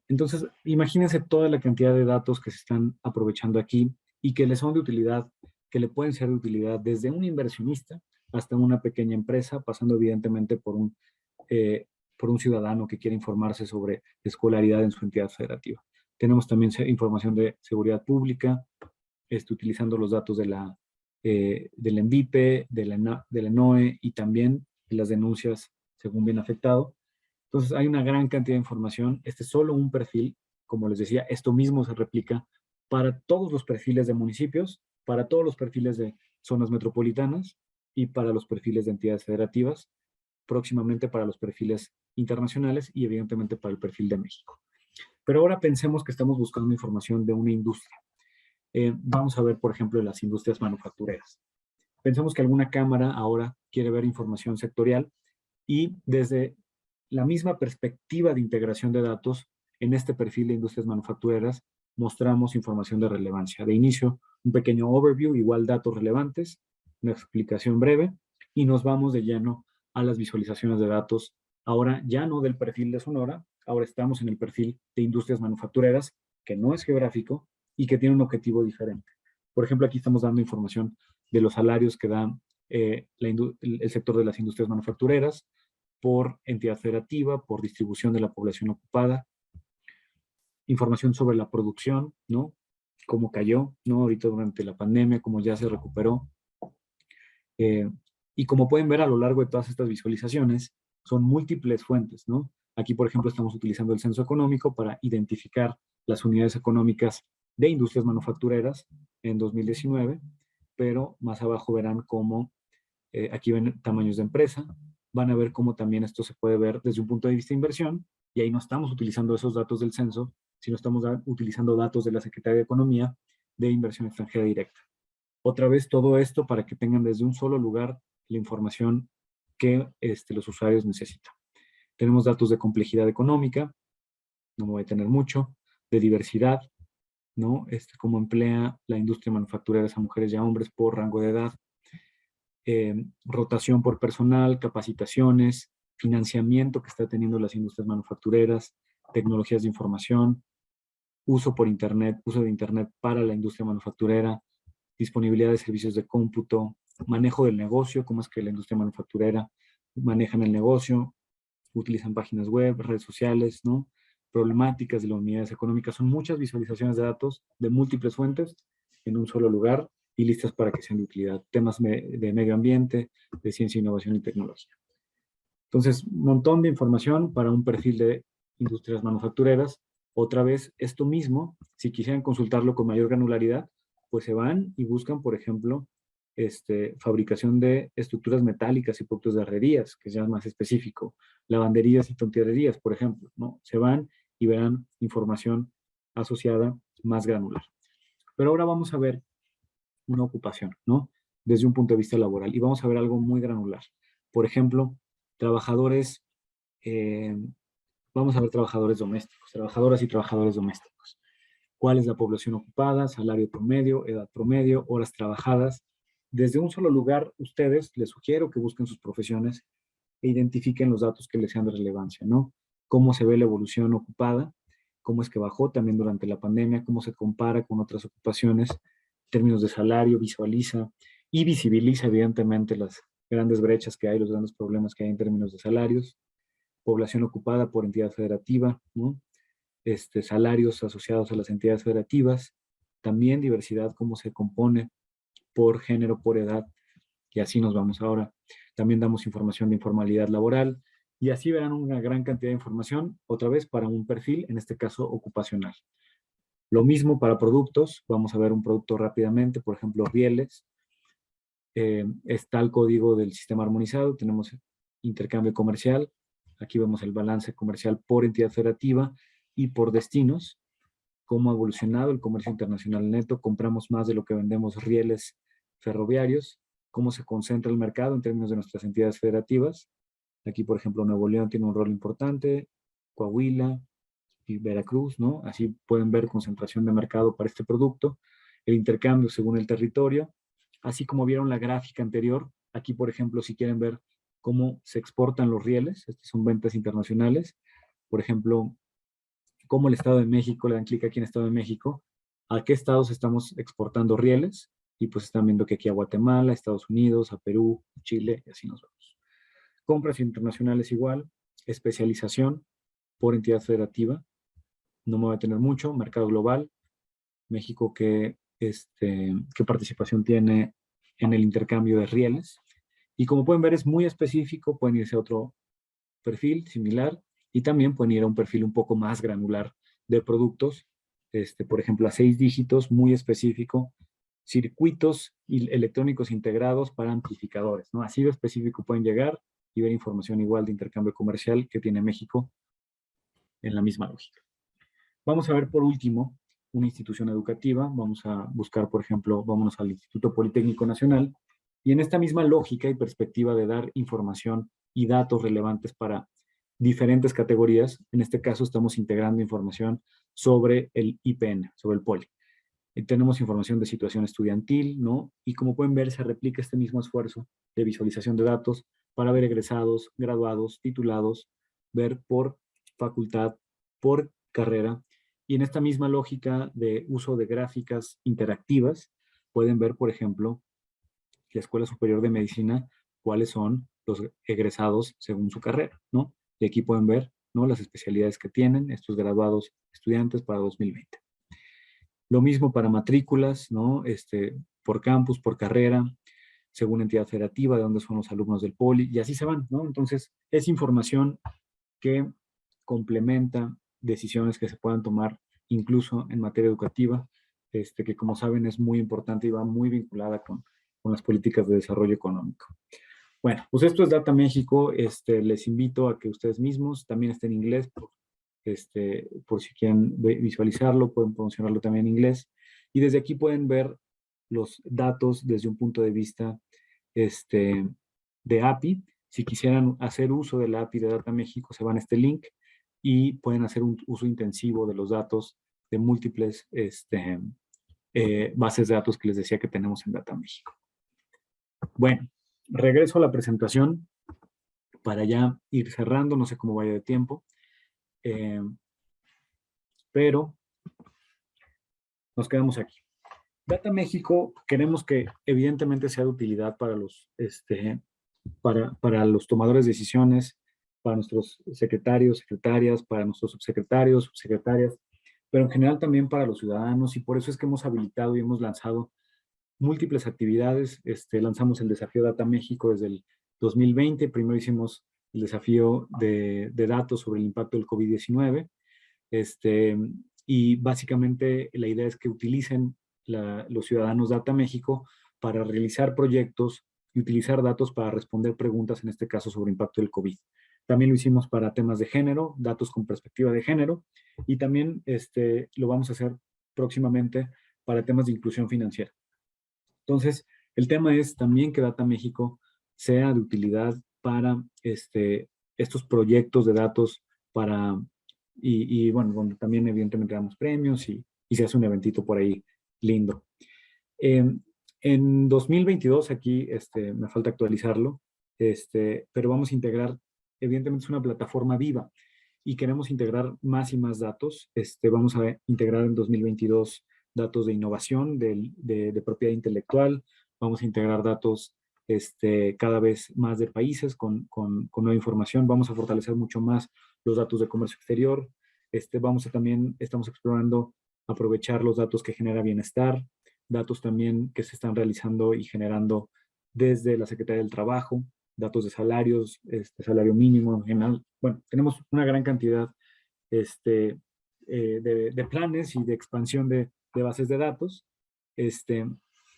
Entonces, imagínense toda la cantidad de datos que se están aprovechando aquí y que les son de utilidad, que le pueden ser de utilidad desde un inversionista hasta una pequeña empresa, pasando evidentemente por un ciudadano que quiere informarse sobre escolaridad en su entidad federativa. Tenemos también información de seguridad pública, utilizando los datos del ENVIPE, de la NOE y también de las denuncias según bien afectado. Entonces hay una gran cantidad de información. Este es solo un perfil. Como les decía, esto mismo se replica para todos los perfiles de municipios, para todos los perfiles de zonas metropolitanas y para los perfiles de entidades federativas, próximamente para los perfiles internacionales y evidentemente para el perfil de México. Pero ahora pensemos que estamos buscando información de una industria. Vamos a ver, por ejemplo, las industrias manufactureras. Pensemos que alguna cámara ahora quiere ver información sectorial y desde la misma perspectiva de integración de datos, en este perfil de industrias manufactureras, mostramos información de relevancia. De inicio, un pequeño overview, igual datos relevantes, una explicación breve, y nos vamos de lleno a las visualizaciones de datos. Ahora ya no del perfil de Sonora, ahora estamos en el perfil de industrias manufactureras, que no es geográfico y que tiene un objetivo diferente. Por ejemplo, aquí estamos dando información de los salarios que da el sector de las industrias manufactureras, por entidad federativa, por distribución de la población ocupada, información sobre la producción, ¿no? cómo cayó, ¿no? Ahorita durante la pandemia, cómo ya se recuperó. Y como pueden ver a lo largo de todas estas visualizaciones, son múltiples fuentes, ¿no? Aquí, por ejemplo, estamos utilizando el censo económico para identificar las unidades económicas de industrias manufactureras en 2019, pero más abajo verán cómo, aquí ven tamaños de empresa, van a ver cómo también esto se puede ver desde un punto de vista de inversión, y ahí no estamos utilizando esos datos del censo, sino estamos utilizando datos de la Secretaría de Economía de inversión extranjera directa. Otra vez todo esto para que tengan desde un solo lugar la información que los usuarios necesitan. Tenemos datos de complejidad económica, no me voy a tener mucho, de diversidad, ¿no? Cómo emplea la industria manufacturera a mujeres y a hombres por rango de edad, rotación por personal, capacitaciones, financiamiento que está teniendo las industrias manufactureras, tecnologías de información, uso por Internet, uso de Internet para la industria manufacturera, disponibilidad de servicios de cómputo, manejo del negocio, cómo es que la industria manufacturera manejan el negocio, utilizan páginas web, redes sociales, ¿no? Problemáticas de las unidades económicas. Son muchas visualizaciones de datos de múltiples fuentes en un solo lugar y listas para que sean de utilidad. Temas de medio ambiente, de ciencia, innovación y tecnología. Entonces, un montón de información para un perfil de industrias manufactureras. Otra vez, esto mismo, si quisieran consultarlo con mayor granularidad, pues se van y buscan, por ejemplo, fabricación de estructuras metálicas y productos de herrerías, que es ya más específico, lavanderías y tonterías, por ejemplo, ¿no? Se van y verán información asociada más granular. Pero ahora vamos a ver una ocupación, ¿no? Desde un punto de vista laboral. Y vamos a ver algo muy granular. Por ejemplo, trabajadores, vamos a ver trabajadores domésticos, trabajadoras y trabajadores domésticos. ¿Cuál es la población ocupada? Salario promedio, edad promedio, horas trabajadas. Desde un solo lugar, ustedes les sugiero que busquen sus profesiones e identifiquen los datos que les sean de relevancia, ¿no? Cómo se ve la evolución ocupada, cómo es que bajó también durante la pandemia, cómo se compara con otras ocupaciones, términos de salario, visualiza y visibiliza evidentemente las grandes brechas que hay, los grandes problemas que hay en términos de salarios, población ocupada por entidad federativa, ¿no? Salarios asociados a las entidades federativas, también diversidad, cómo se compone por género, por edad, y así nos vamos ahora. También damos información de informalidad laboral, y así verán una gran cantidad de información, otra vez para un perfil, en este caso ocupacional. Lo mismo para productos, vamos a ver un producto rápidamente, por ejemplo, rieles. Está el código del sistema armonizado, tenemos intercambio comercial, aquí vemos el balance comercial por entidad federativa y por destinos, cómo ha evolucionado el comercio internacional neto, compramos más de lo que vendemos rieles ferroviarios, cómo se concentra el mercado en términos de nuestras entidades federativas. Aquí, por ejemplo, Nuevo León tiene un rol importante, Coahuila y Veracruz, ¿no? Así pueden ver concentración de mercado para este producto, el intercambio según el territorio, así como vieron la gráfica anterior. Aquí, por ejemplo, si quieren ver cómo se exportan los rieles, estas son ventas internacionales, por ejemplo, cómo el Estado de México, le dan clic aquí en Estado de México, a qué estados estamos exportando rieles, y pues están viendo que aquí a Guatemala, a Estados Unidos, a Perú, Chile, y así nos vamos. Compras internacionales igual, especialización por entidad federativa, no me voy a tener mucho, mercado global, México qué participación tiene en el intercambio de rieles, y como pueden ver es muy específico, pueden irse a otro perfil similar, y también pueden ir a un perfil un poco más granular de productos, por ejemplo, a 6 dígitos, muy específico, circuitos electrónicos integrados para amplificadores, ¿no? Así de específico pueden llegar y ver información igual de intercambio comercial que tiene México en la misma lógica. Vamos a ver por último una institución educativa, vamos a buscar, por ejemplo, vámonos al Instituto Politécnico Nacional, y en esta misma lógica y perspectiva de dar información y datos relevantes para diferentes categorías, en este caso estamos integrando información sobre el IPN, sobre el Poli. Tenemos información de situación estudiantil, ¿no? Y como pueden ver, se replica este mismo esfuerzo de visualización de datos para ver egresados, graduados, titulados, ver por facultad, por carrera, y en esta misma lógica de uso de gráficas interactivas, pueden ver, por ejemplo, la Escuela Superior de Medicina, cuáles son los egresados según su carrera, ¿no? Y aquí pueden ver, ¿no?, las especialidades que tienen estos graduados estudiantes para 2020. Lo mismo para matrículas, ¿no? Por campus, por carrera, según entidad federativa, de dónde son los alumnos del poli, y así se van, ¿no? Entonces, es información que complementa decisiones que se puedan tomar incluso en materia educativa, que como saben es muy importante y va muy vinculada con las políticas de desarrollo económico. Bueno, pues esto es Data México. Les invito a que ustedes mismos, también está en inglés, por si quieren visualizarlo, pueden promocionarlo también en inglés. Y desde aquí pueden ver los datos desde un punto de vista de API. Si quisieran hacer uso de la API de Data México, se van a este link y pueden hacer un uso intensivo de los datos de múltiples bases de datos que les decía que tenemos en Data México. Bueno, regreso a la presentación para ya ir cerrando, no sé cómo vaya de tiempo, pero nos quedamos aquí. Data México queremos que evidentemente sea de utilidad para para los tomadores de decisiones, para nuestros secretarios, secretarias, para nuestros subsecretarios, subsecretarias, pero en general también para los ciudadanos, y por eso es que hemos habilitado y hemos lanzado múltiples actividades. Lanzamos el desafío Data México desde el 2020. Primero hicimos el desafío de datos sobre el impacto del COVID-19. Y básicamente la idea es que utilicen los ciudadanos Data México para realizar proyectos y utilizar datos para responder preguntas, en este caso sobre impacto del COVID. También lo hicimos para temas de género, datos con perspectiva de género, y también lo vamos a hacer próximamente para temas de inclusión financiera. Entonces, el tema es también que Data México sea de utilidad para estos proyectos de datos y bueno, donde también evidentemente damos premios y se hace un eventito por ahí lindo. En 2022, aquí me falta actualizarlo, pero vamos a integrar, evidentemente es una plataforma viva y queremos integrar más y más datos. Vamos a integrar en 2022 datos de innovación, de propiedad intelectual. Vamos a integrar datos cada vez más de países con nueva información. Vamos a fortalecer mucho más los datos de comercio exterior. Estamos explorando aprovechar los datos que genera bienestar, datos también que se están realizando y generando desde la Secretaría del Trabajo, datos de salarios, salario mínimo en general. Bueno, tenemos una gran cantidad de planes y de expansión de bases de datos.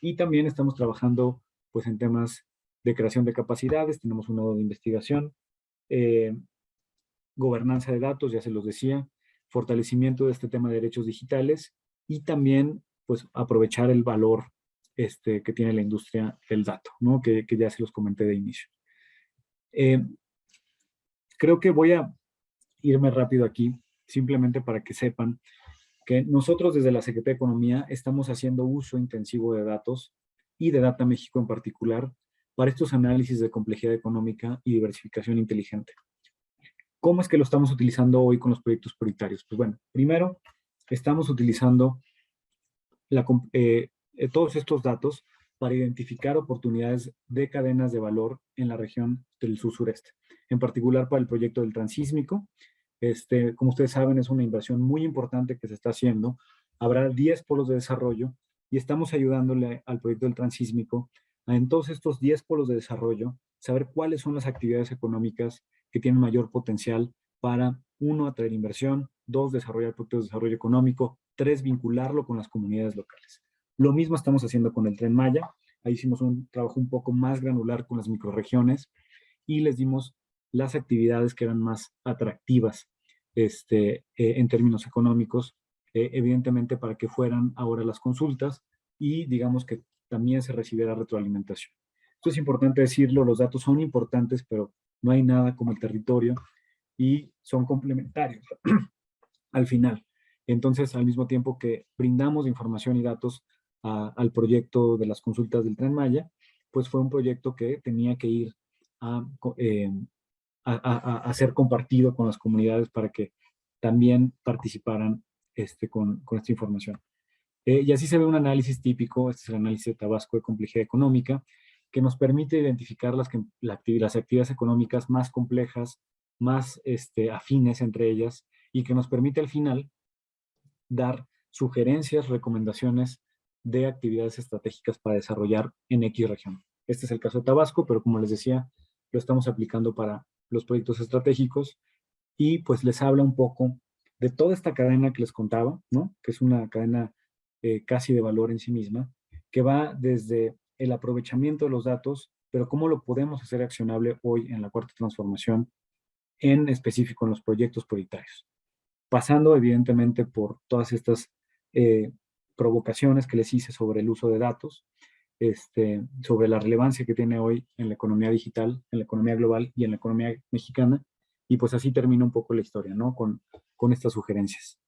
Y también estamos trabajando pues en temas de creación de capacidades. Tenemos un nodo de investigación, gobernanza de datos, ya se los decía, fortalecimiento de este tema de derechos digitales y también pues aprovechar el valor que tiene la industria del dato, ¿no? Que ya se los comenté de inicio. Creo que voy a irme rápido aquí, simplemente para que sepan que nosotros desde la Secretaría de Economía estamos haciendo uso intensivo de datos y de Data México en particular para estos análisis de complejidad económica y diversificación inteligente. ¿Cómo es que lo estamos utilizando hoy con los proyectos prioritarios? Pues bueno, primero estamos utilizando todos estos datos para identificar oportunidades de cadenas de valor en la región del sur-sureste, en particular para el proyecto del Transísmico. Como ustedes saben, es una inversión muy importante que se está haciendo. Habrá 10 polos de desarrollo y estamos ayudándole al proyecto del Transísmico a en todos estos 10 polos de desarrollo saber cuáles son las actividades económicas que tienen mayor potencial para, 1, atraer inversión, 2, desarrollar proyectos de desarrollo económico, 3, vincularlo con las comunidades locales. Lo mismo estamos haciendo con el Tren Maya. Ahí hicimos un trabajo un poco más granular con las microrregiones y les dimos las actividades que eran más atractivas en términos económicos, evidentemente para que fueran ahora las consultas y digamos que también se recibiera retroalimentación. Esto es importante decirlo, los datos son importantes, pero no hay nada como el territorio y son complementarios al final. Entonces, al mismo tiempo que brindamos información y datos al proyecto de las consultas del Tren Maya, pues fue un proyecto que tenía que ir a ser compartido con las comunidades para que también participaran con esta información. Y así se ve un análisis típico, este es el análisis de Tabasco de complejidad económica, que nos permite identificar las actividades económicas más complejas, más afines entre ellas, y que nos permite al final dar sugerencias, recomendaciones de actividades estratégicas para desarrollar en X región. Este es el caso de Tabasco, pero como les decía, lo estamos aplicando para los proyectos estratégicos y pues les habla un poco de toda esta cadena que les contaba, ¿no? Que es una cadena casi de valor en sí misma, que va desde el aprovechamiento de los datos, pero cómo lo podemos hacer accionable hoy en la cuarta transformación, en específico en los proyectos prioritarios. Pasando evidentemente por todas estas provocaciones que les hice sobre el uso de datos, sobre la relevancia que tiene hoy en la economía digital, en la economía global y en la economía mexicana, y pues así termina un poco la historia, ¿no? Con estas sugerencias.